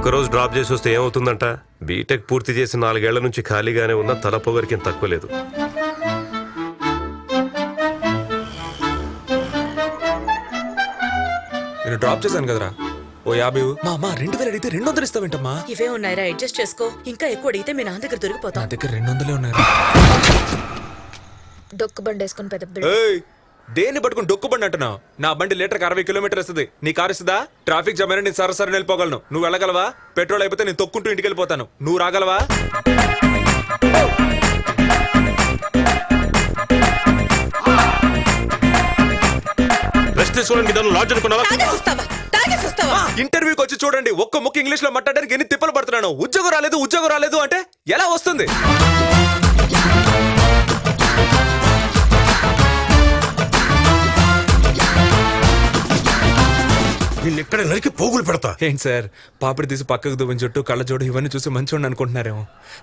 ఒక్కరోజు డ్రాప్ చేసి వస్తే ఏమవుతుందంట? బీటెక్ పూర్తి చేసి 4 ఏళ్ల నుంచి ఖాళీగానే ఉన్న తల పొగరికి తక్కువ లేదు. నేను డ్రాప్ చేశాను కదరా, ఓ 50. మా 2000 అడిగితే 200 ఇస్తావేంటమ్మా? ఇవే ఉన్నాయిరా, అడ్జస్ట్ చేసుకో. ఇంకా ఎక్కువ అడిగితే మీ నాన్న దగ్గర దొరికిపోతా. నా దగ్గర 200 ఉన్నాయిరా. డొక్కు బండి వేసుకుని పెద్ద దేన్ని పట్టుకుని డొక్కు బండి అంటున్నావు? నా బండి లీటర్కి 60 కిలోమీటర్ వస్తుంది. నీ కారు ఇస్తుందా? ట్రాఫిక్ జామ్ అయినా నేను సరసరి వెళ్ళిపోగలను. నువ్వు వెళ్ళగలవా? పెట్రోల్ అయిపోతే నేను తొక్కుంటూ ఇంటికి వెళ్ళిపోతాను. నువ్వు రాగలవా? ఇంటర్వ్యూకి వచ్చి చూడండి, ఒక్క ముక్క ఇంగ్లీష్ లో మాట్లాడడానికి ఎన్ని తిప్పలు పడుతున్నాను. ఉద్యోగం రాలేదు అంటే ఎలా వస్తుంది? ఇక్కడ నరికి పోగులు పెడతా. ఏంటి సార్, పాపిడి తీసి పక్కకు దువ్వని చుట్టూ కళ్ళ జోడు ఇవన్నీ చూసి మంచివాడిని అనుకుంటున్నారేమో.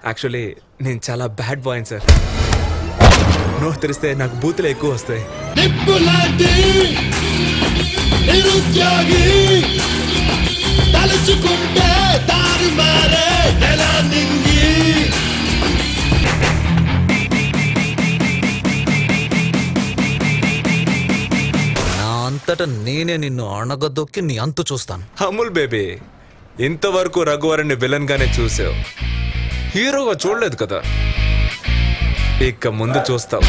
యాక్చువల్లీ నేను చాలా బ్యాడ్ బాయ్ సార్. నోరు తెరిస్తే నాకు బూతులు ఎక్కువ వస్తాయి. అంతటా నేనే నిన్ను అణగదొక్కి నీ అంతు చూస్తాను. అమూల్ బేబీ, ఇంతవరకు రఘువరన్ని విలన్ గానే చూసావు, హీరోగా చూడలేదు కదా. ఇక ముందు చూస్తావు.